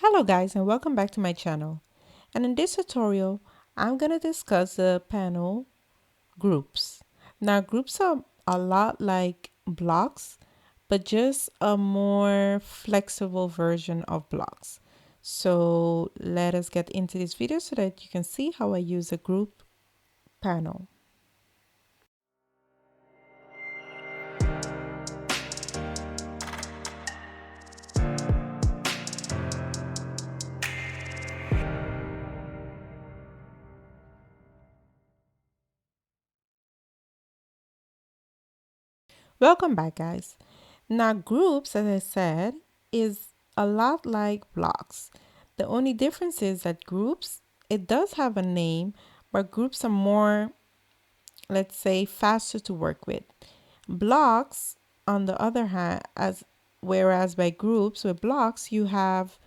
Hello guys and welcome back to my channel. And in this tutorial, I'm going to discuss the panel groups. Now groups are a lot like blocks, but just a more flexible version of blocks. So let us get into this video so that you can see how I use a group panel. Welcome back guys. Now groups, as I said, is a lot like blocks. The only difference is that groups, it does have a name, but groups are more, let's say, faster to work with. Blocks, on the other hand, as whereas by groups with blocks, you have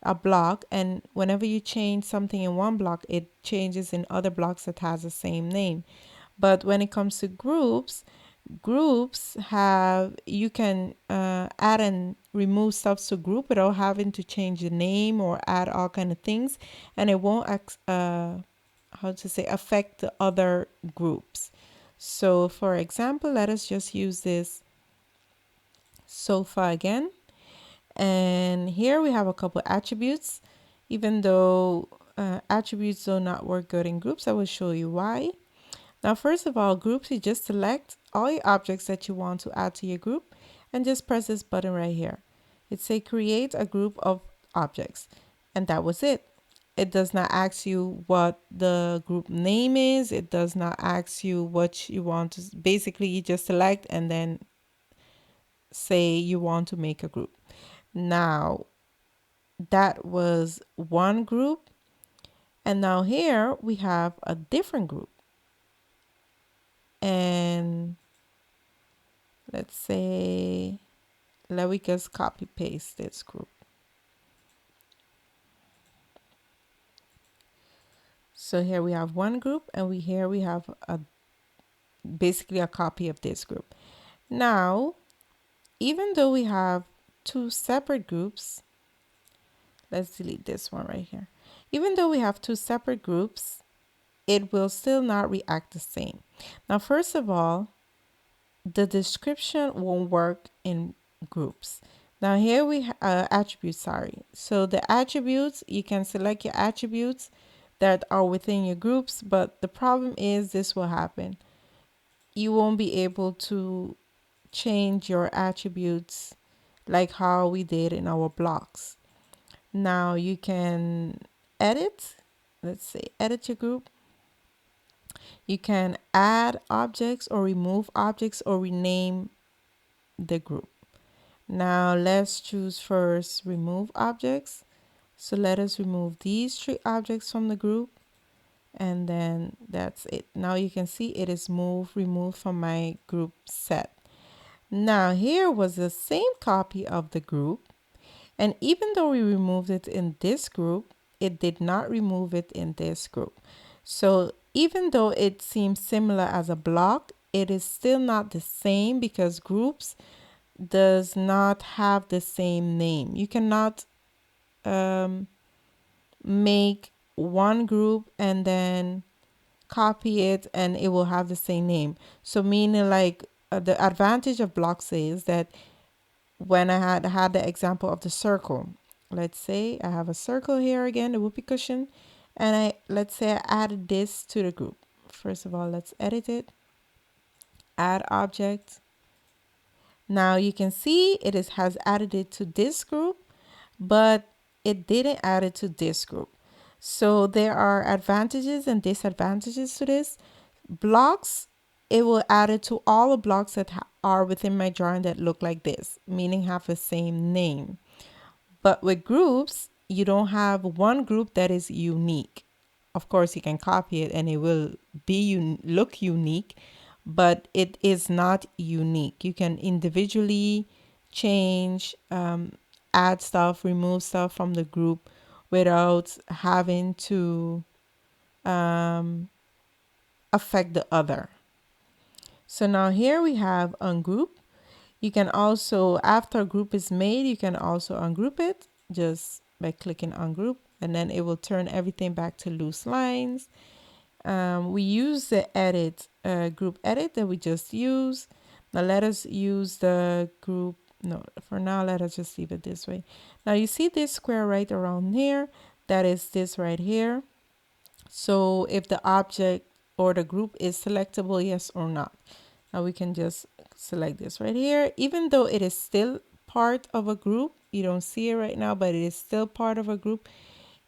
a block, and whenever you change something in one block, it changes in other blocks that has the same name. But when it comes to groups have, you can add and remove stuff to group without having to change the name or add all kind of things, and it won't how to say affect the other groups. So for example, let us just use this sofa again, and here we have a couple attributes. Even though attributes do not work good in groups, I will show you why. Now, first of all, groups, you just select all your objects that you want to add to your group and just press this button right here. It say create a group of objects, and that was it. It does not ask you what the group name is. It does not ask you what you want to, basically you just select and then say you want to make a group. Now, that was one group, and now here we have a different group. And let's say, let me just copy paste this group. So here we have one group, and here we have basically a copy of this group. Now, even though we have two separate groups, let's delete this one right here. Even though we have two separate groups, it will still not react the same. Now, first of all, the description won't work in groups. Now here we attributes, sorry. So the attributes, you can select your attributes that are within your groups, but the problem is this will happen. You won't be able to change your attributes like how we did in our blocks. Now you can edit, let's say edit your group. You can add objects or remove objects or rename the group. Now let's choose first remove objects. So let us remove these three objects from the group, and then that's it. Now you can see it is removed from my group set. Now here was the same copy of the group, and even though we removed it in this group, it did not remove it in this group. So even though it seems similar as a block, it is still not the same because groups does not have the same name. You cannot make one group and then copy it and it will have the same name. So meaning like the advantage of blocks is that when I had the example of the circle, let's say I have a circle here again, the whoopee cushion, and let's say I added this to the group. First of all, let's edit it, add object. Now you can see it has added it to this group, but it didn't add it to this group. So there are advantages and disadvantages to this. Blocks, it will add it to all the blocks that are within my drawing that look like this, meaning have the same name. But with groups, you don't have one group that is unique. Of course, you can copy it and it will look unique, but it is not unique. You can individually change, add stuff, remove stuff from the group without having to affect the other. So now here we have ungroup. You can also, after a group is made, you can also ungroup it. Just by clicking on group, and then it will turn everything back to loose lines. We use the edit, group edit that we just used. Now let us use the group. No, for now, let us just leave it this way. Now you see this square right around here. That is this right here. So if the object or the group is selectable, yes or not. Now we can just select this right here. Even though it is still part of a group, you don't see it right now, but it is still part of a group.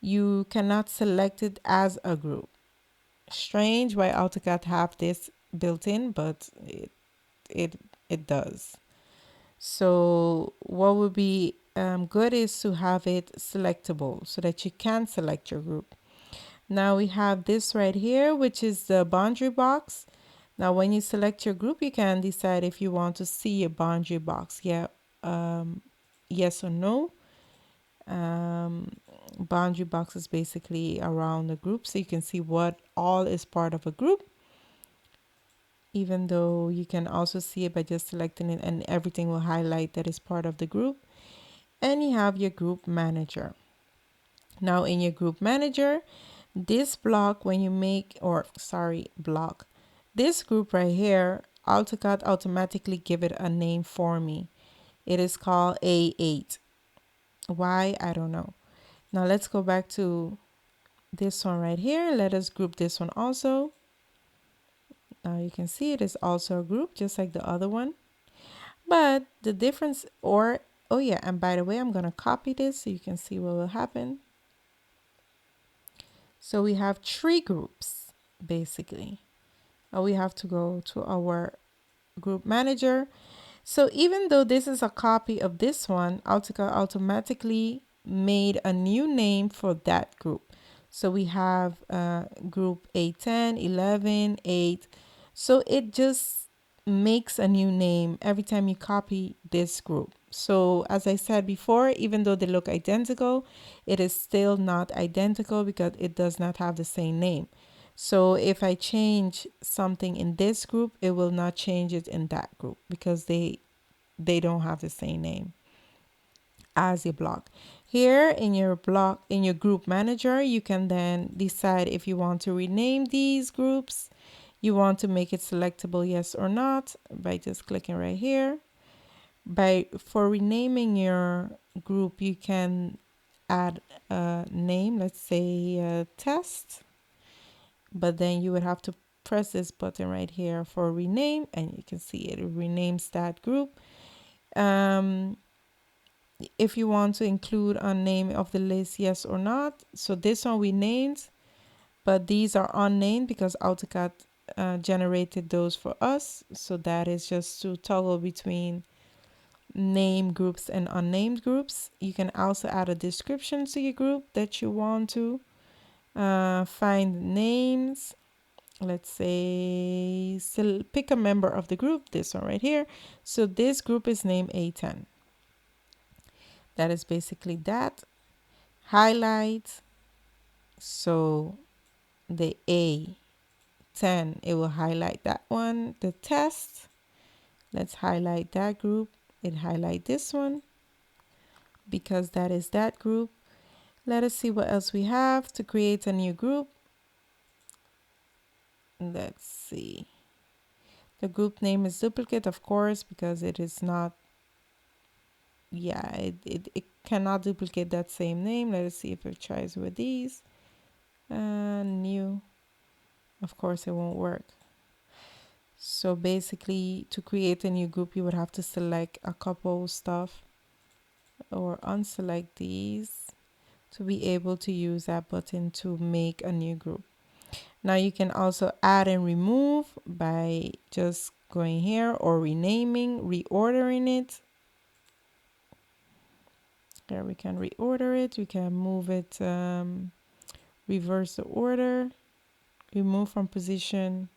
You cannot select it as a group. Strange why AutoCAD have this built in, but it it does. So what would be good is to have it selectable so that you can select your group. Now we have this right here, which is the boundary box. Now when you select your group, you can decide if you want to see a boundary box. Yeah, yes or no. Boundary box is basically around the group, so you can see what all is part of a group, even though you can also see it by just selecting it and everything will highlight that is part of the group. And you have your group manager. Now in your group manager, this block, when you make, or sorry, block, this group right here, AutoCAD automatically give it a name for me. It is called A8. Why? I don't know. Now let's go back to this one right here. Let us group this one also. Now you can see it is also a group just like the other one. But the difference, or, oh yeah, and by the way, I'm going to copy this so you can see what will happen. So we have three groups, basically. Now we have to go to our group manager. So even though this is a copy of this one, AutoCAD automatically made a new name for that group. So we have group A10, 11, 8. So it just makes a new name every time you copy this group. So as I said before, even though they look identical, it is still not identical because it does not have the same name. So if I change something in this group, it will not change it in that group because they don't have the same name as your block. Here in your block, in your group manager, you can then decide if you want to rename these groups. You want to make it selectable, yes or not, by just clicking right here. For renaming your group, you can add a name, let's say test, but then you would have to press this button right here for rename, and you can see it renames that group. If you want to include a name of the list, yes or not. So this one we named, but these are unnamed because AutoCAD generated those for us. So that is just to toggle between name groups and unnamed groups. You can also add a description to your group that you want to find names. Let's say pick a member of the group, this one right here. So this group is named A10. That is basically that. Highlight. So the A10, it will highlight that one. The test, let's highlight that group. It highlight this one because that is that group. Let us see what else we have to create a new group. Let's see. The group name is duplicate, of course, because it is not, yeah, it cannot duplicate that same name. Let us see if it tries with these. New, of course it won't work. So basically to create a new group, you would have to select a couple stuff or unselect these to be able to use that button to make a new group. Now you can also add and remove by just going here or renaming, reordering it. There we can reorder it. We can move it, reverse the order, remove from position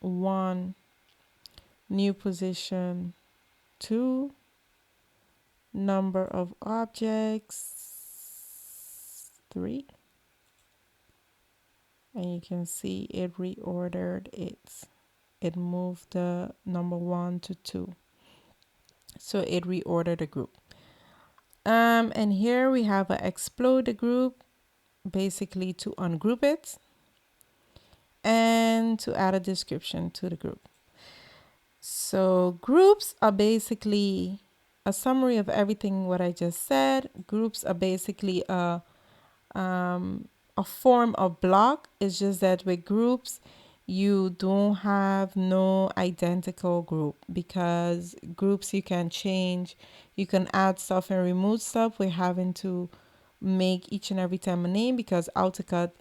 1, new position 2, number of objects 3. And you can see it reordered it. It moved the number 1 to 2. So it reordered the group. And here we have a explode the group, basically to ungroup it and to add a description to the group. So groups are basically a summary of everything what I just said. Groups are basically a form of block. It's just that with groups, you don't have no identical group, because groups you can change, you can add stuff and remove stuff. We're having to make each and every time a name because AutoCAD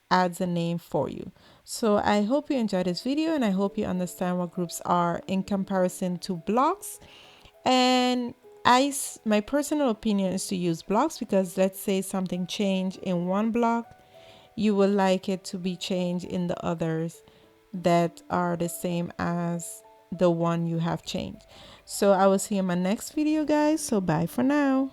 adds a name for you. So I hope you enjoyed this video, and I hope you understand what groups are in comparison to blocks. And my personal opinion is to use blocks, because let's say something changed in one block, you would like it to be changed in the others that are the same as the one you have changed. So I will see you in my next video, guys. So bye for now.